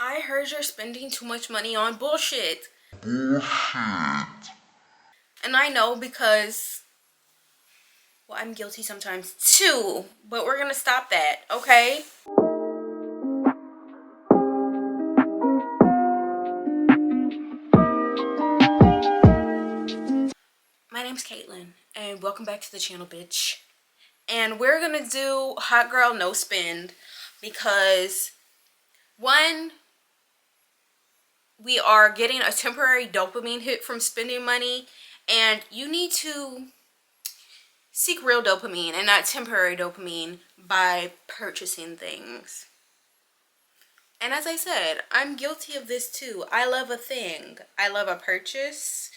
I heard you're spending too much money on bullshit. And I know because, well, I'm guilty sometimes too, but we're gonna stop that, okay? My name's Caitlin, and welcome back to the channel, bitch. And we're gonna do Hot Girl No Spend because, one, we are getting a temporary dopamine hit from spending money, and you need to seek real dopamine and not temporary dopamine by purchasing things. And as I said, I'm guilty of this too. I love a thing. I love a purchase.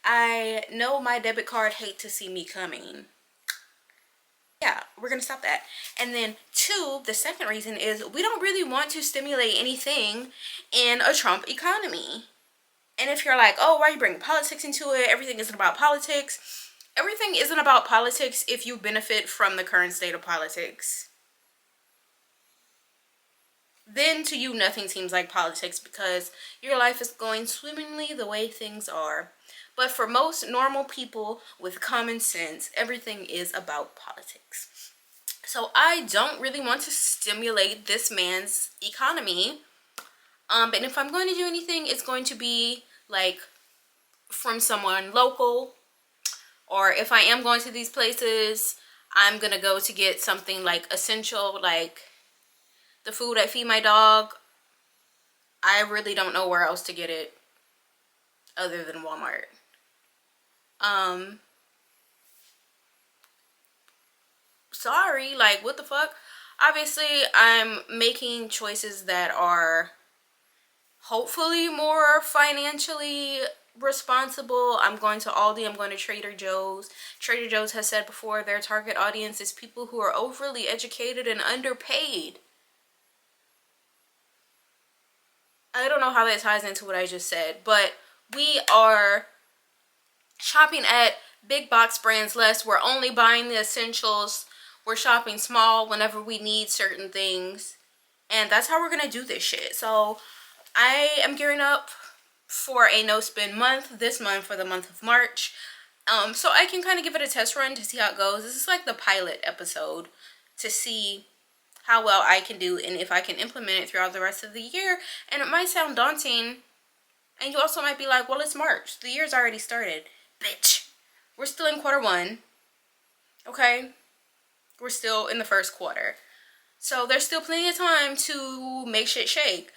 I know my debit card hate to see me coming. Yeah, we're gonna stop that. And then two, the second reason is we don't really want to stimulate anything in a Trump economy. And if you're like, oh, why are you bringing politics into it? Everything isn't about politics. Everything isn't about politics if you benefit from the current state of politics. Then to you, nothing seems like politics because your life is going swimmingly the way things are. But for most normal people with common sense, everything is about politics. So I don't really want to stimulate this man's economy. And if I'm going to do anything, it's going to be like from someone local. Or if I am going to these places, I'm gonna go to get something like essential, like the food I feed my dog. I really don't know where else to get it other than Walmart. Sorry, like what the fuck? Obviously, I'm making choices that are hopefully more financially responsible. I'm going to Aldi, I'm going to Trader Joe's. Trader Joe's has said before their target audience is people who are overly educated and underpaid. I don't know how that ties into what I just said, but we are shopping at big box brands less. We're only buying the essentials. We're shopping small whenever we need certain things. And that's how we're going to do this shit. So I am gearing up for a no spend month this month, for the month of March. So I can kind of give it a test run to see how it goes. This is like the pilot episode to see how well I can do and if I can implement it throughout the rest of the year. And it might sound daunting, and you also might be like, well, it's March, the year's already started. Bitch, we're still in quarter one, okay? We're still in the first quarter, so there's still plenty of time to make shit shake.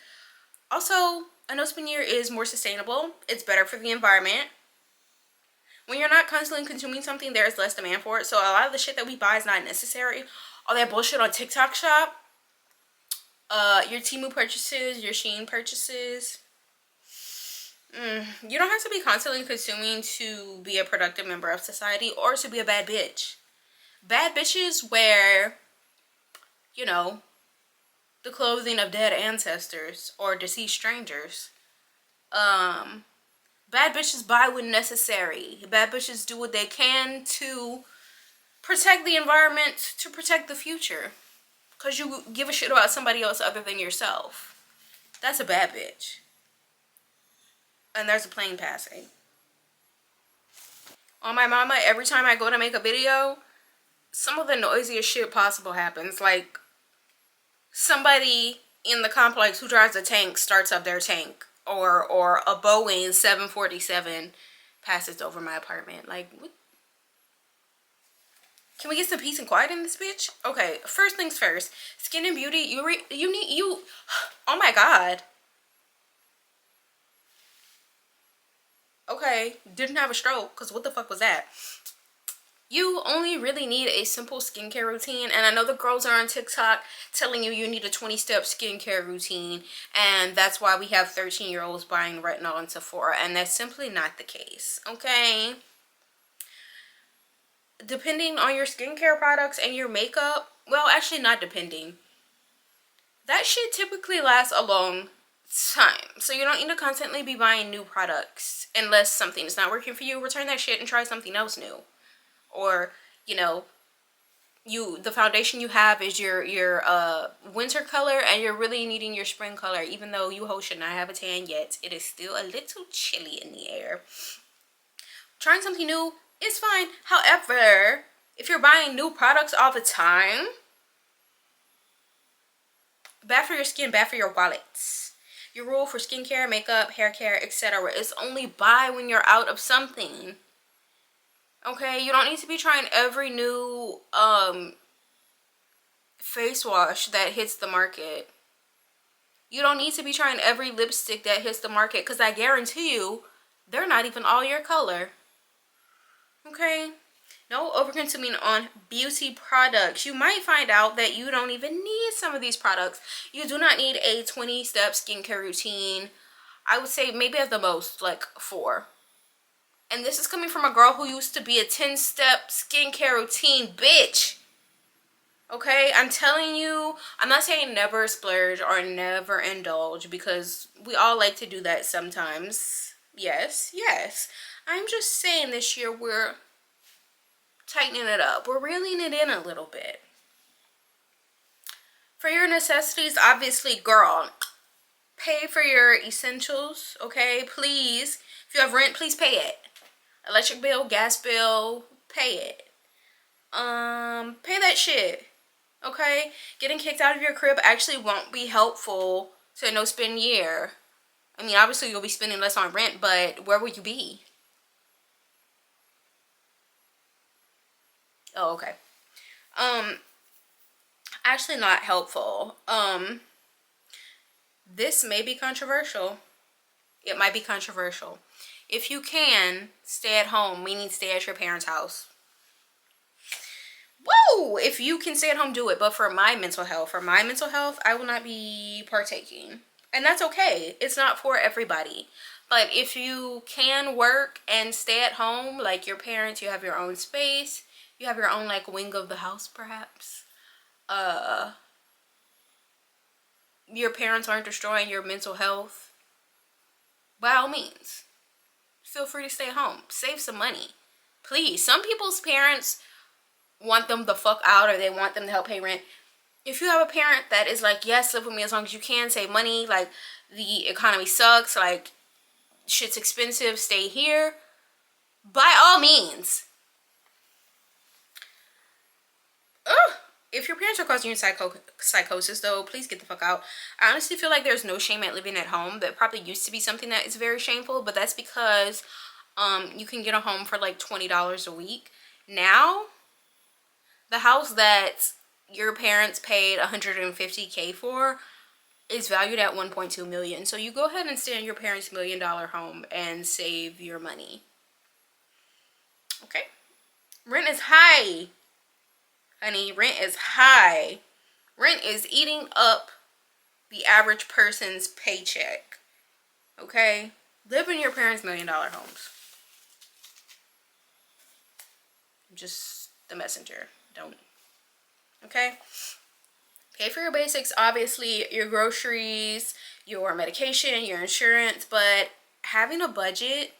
Also, a no spend year is more sustainable. It's better for the environment. When you're not constantly consuming something, there is less demand for it. So a lot of the shit that we buy is not necessary. All that bullshit on TikTok shop, your Temu purchases, your Shein purchases. You don't have to be constantly consuming to be a productive member of society or to be a bad bitch. Bad bitches wear, you know, the clothing of dead ancestors or deceased strangers. Bad bitches buy when necessary. Bad bitches do what they can to protect the environment, to protect the future. Because you give a shit about somebody else other than yourself. That's a bad bitch. And there's a plane passing. On my mama, every time I go to make a video, some of the noisiest shit possible happens. Like, somebody in the complex who drives a tank starts up their tank. Or a Boeing 747 passes over my apartment. Like, what? Can we get some peace and quiet in this bitch? Okay, first things first. Skin and beauty, oh my god. Okay, didn't have a stroke, because what the fuck was that? You only really need a simple skincare routine, and I know the girls are on TikTok telling you need a 20-step skincare routine, and that's why we have 13-year-olds buying retinol in Sephora, and that's simply not the case, okay? Depending on your skincare products and your makeup, well, actually not depending, that shit typically lasts a long time. So you don't need to constantly be buying new products unless something is not working for you. Return that shit and try something else new. Or, you know, the foundation you have is your winter color, and you're really needing your spring color. Even though you should not have a tan yet, it is still a little chilly in the air. Trying something new is fine. However, if you're buying new products all the time, bad for your skin, bad for your wallets. Your rule for skincare, makeup, hair care, etc. is only buy when you're out of something. Okay, you don't need to be trying every new face wash that hits the market. You don't need to be trying every lipstick that hits the market, because I guarantee you they're not even all your color. Okay, no over-consuming on beauty products. You might find out that you don't even need some of these products. You do not need a 20-step skincare routine. I would say maybe at the most like 4. And this is coming from a girl who used to be a 10-step skincare routine bitch. Okay, I'm telling you, I'm not saying never splurge or never indulge, because we all like to do that sometimes. Yes, yes. I'm just saying this year we're tightening it up. We're reeling it in a little bit. For your necessities, obviously, girl, pay for your essentials, okay? Please. If you have rent, please pay it. Electric bill, gas bill, pay it. Pay that shit. Okay? Getting kicked out of your crib actually won't be helpful to a no spend year. I mean, obviously you'll be spending less on rent, but where will you be? Oh, okay. Actually not helpful. This may be controversial. It might be controversial. If you can, stay at home, meaning stay at your parents' house. Whoa! If you can stay at home, do it. But for my mental health, I will not be partaking. And that's okay. It's not for everybody. But if you can work and stay at home, like your parents, you have your own space, you have your own like wing of the house perhaps. Your parents aren't destroying your mental health, by all means, feel free to stay home. Save some money. Please. Some people's parents want them the fuck out, or they want them to help pay rent. If you have a parent that is like, yes, live with me as long as you can, save money, like the economy sucks, like shit's expensive, stay here, by all means. Ugh. If your parents are causing you psychosis, though, please get the fuck out. I honestly feel like there's no shame at living at home. That probably used to be something that is very shameful, but that's because you can get a home for like $20 a week. Now, the house that your parents paid $150K for is valued at $1.2 million. So you go ahead and stay in your parents' $1 million home and save your money. Okay? Rent is high. Honey, rent is high. Rent is eating up the average person's paycheck. Okay? Live in your parents' $1 million homes. I'm just the messenger. Don't. Okay? Pay for your basics, obviously, your groceries, your medication, your insurance, but having a budget,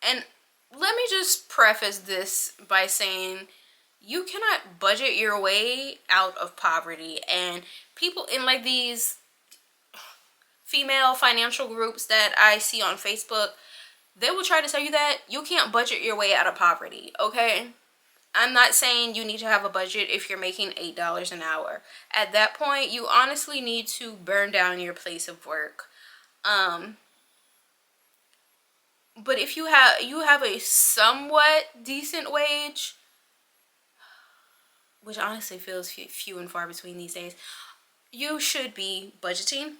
and let me just preface this by saying, you cannot budget your way out of poverty. And people in like these female financial groups that I see on Facebook, they will try to tell you that you can't budget your way out of poverty, okay? I'm not saying you need to have a budget if you're making $8 an hour. At that point, you honestly need to burn down your place of work. But if you have a somewhat decent wage, which honestly feels few and far between these days, you should be budgeting.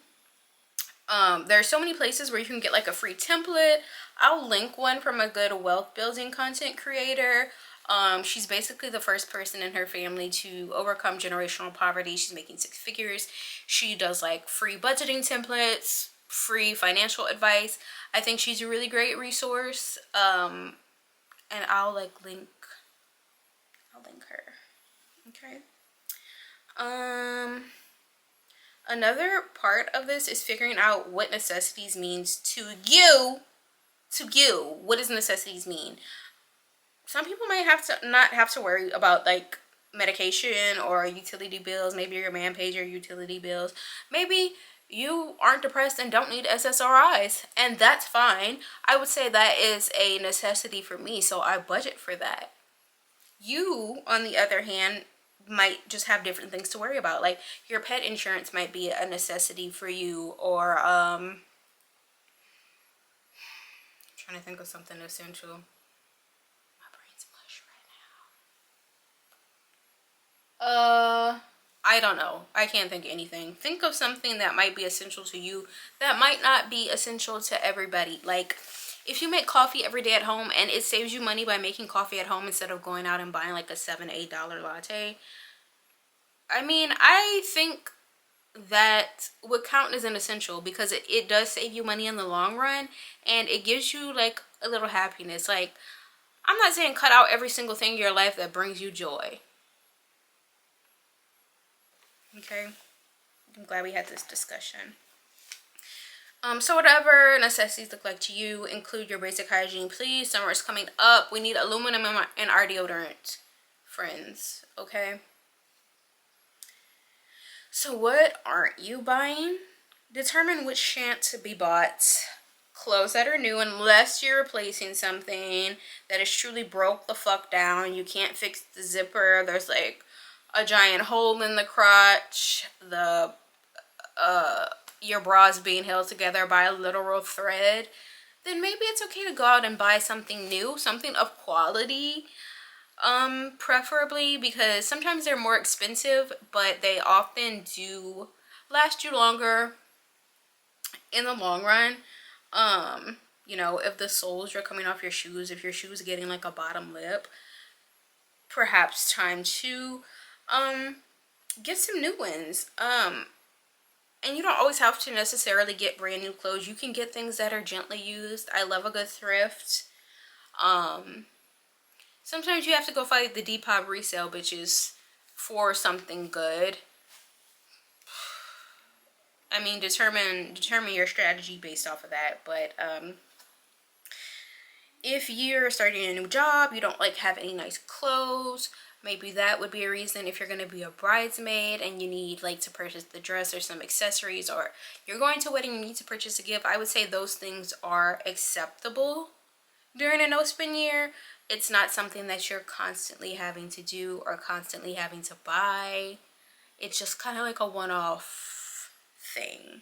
There are so many places where you can get like a free template. I'll link one from a good wealth building content creator. She's basically the first person in her family to overcome generational poverty. She's making 6 figures. She does like free budgeting templates, free financial advice. I think she's a really great resource. And I'll link her. Okay. Another part of this is figuring out what necessities means to you. What does necessities mean? Some people might not have to worry about like medication or utility bills. Maybe your man pays your utility bills. Maybe you aren't depressed and don't need SSRIs, and that's fine. I would say that is a necessity for me, so I budget for that. You, on the other hand, might just have different things to worry about. Like your pet insurance might be a necessity for you, or trying to think of something essential. My brain's mush right now. I don't know. I can't think of anything. Think of something that might be essential to you that might not be essential to everybody. Like if you make coffee every day at home and it saves you money by making coffee at home instead of going out and buying like a $7-8 latte, I mean, I think that would count as an essential because it does save you money in the long run, and it gives you like a little happiness. Like, I'm not saying cut out every single thing in your life that brings you joy. Okay, I'm glad we had this discussion. So whatever necessities look like to you, include your basic hygiene, please. Summer is coming up. We need aluminum in our deodorant, friends. Okay. So what aren't you buying? Determine which shan't to be bought. Clothes that are new, unless you're replacing something that is truly broke the fuck down. You can't fix the zipper. There's like a giant hole in the crotch. Your bra's being held together by a literal thread. Then maybe it's okay to go out and buy something new, something of quality. Preferably, because sometimes they're more expensive, but they often do last you longer in the long run. You know, if the soles are coming off your shoes, if your shoes getting like a bottom lip, perhaps time to get some new ones. And you don't always have to necessarily get brand new clothes. You can get things that are gently used. I love a good thrift. Sometimes you have to go fight the Depop resale bitches for something good. I mean, determine your strategy based off of that. But if you're starting a new job, you don't like have any nice clothes, maybe that would be a reason. If you're going to be a bridesmaid and you need like to purchase the dress or some accessories, or you're going to a wedding and you need to purchase a gift, I would say those things are acceptable during a no-spend year. It's not something that you're constantly having to do or constantly having to buy. It's just kind of like a one-off thing.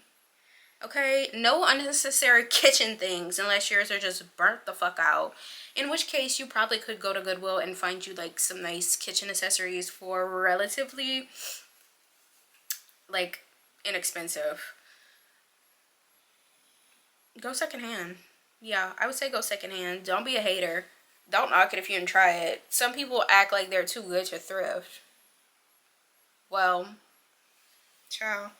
Okay, no unnecessary kitchen things unless yours are just burnt the fuck out. In which case, you probably could go to Goodwill and find you like some nice kitchen accessories for relatively like inexpensive. Go secondhand. Yeah, I would say go secondhand. Don't be a hater. Don't knock it if you didn't try it. Some people act like they're too good to thrift. Well, ciao.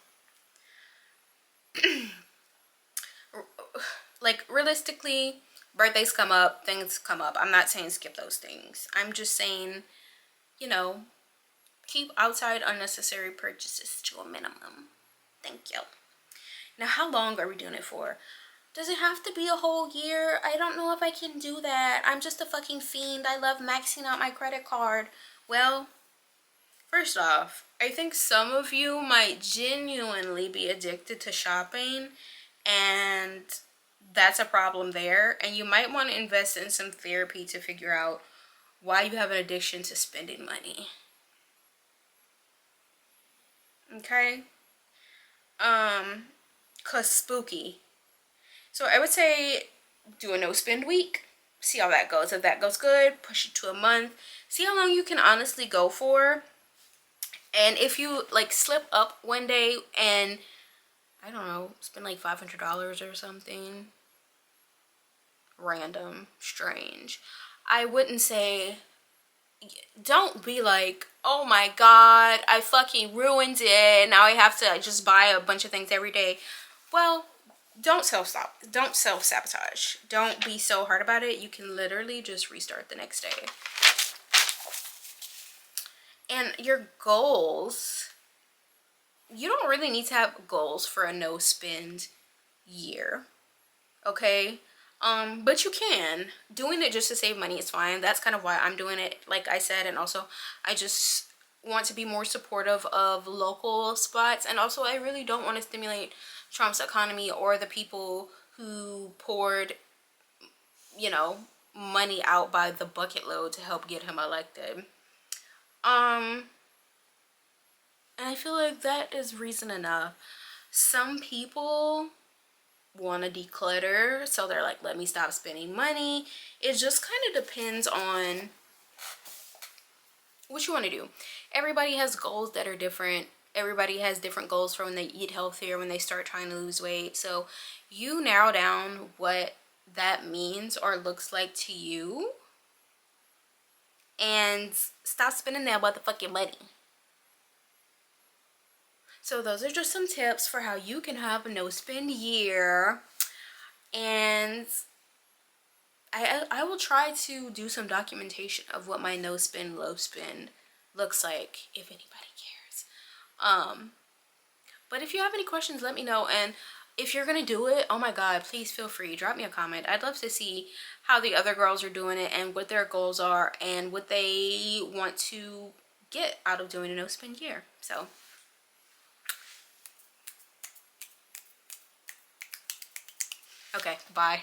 Like, realistically, birthdays come up, things come up. I'm not saying skip those things. I'm just saying, you know, keep outside unnecessary purchases to a minimum. Thank you. Now, how long are we doing it for? Does it have to be a whole year? I don't know if I can do that. I'm just a fucking fiend. I love maxing out my credit card. Well, first off, I think some of you might genuinely be addicted to shopping, and that's a problem there. And you might want to invest in some therapy to figure out why you have an addiction to spending money. Okay? 'Cause spooky. So I would say do a no spend week. See how that goes. If that goes good, push it to a month. See how long you can honestly go for. And if you like slip up one day and, I don't know, spend like $500 or something random, strange, I wouldn't say, don't be like, oh my god, I fucking ruined it, now I have to just buy a bunch of things every day. Well, don't self-sabotage. Don't be so hard about it. You can literally just restart the next day. And your goals, you don't really need to have goals for a no spend year, okay? But you can. Doing it just to save money is fine. That's kind of why I'm doing it, like I said. And also, I just want to be more supportive of local spots, and also I really don't want to stimulate Trump's economy or the people who poured, you know, money out by the bucket load to help get him elected. And I feel like that is reason enough. Some people want to declutter, so they're like, let me stop spending money. It just kind of depends on what you want to do. Everybody has goals that are different. Everybody has different goals for when they eat healthier, when they start trying to lose weight. So you narrow down what that means or looks like to you, and stop spending that motherfucking money. So those are just some tips for how you can have a no spend year. And I will try to do some documentation of what my no spend, low spend looks like, if anybody cares. But if you have any questions, let me know. And if you're gonna do it, oh my god, please feel free, drop me a comment. I'd love to see how the other girls are doing it and what their goals are and what they want to get out of doing a no spend year. So okay, bye.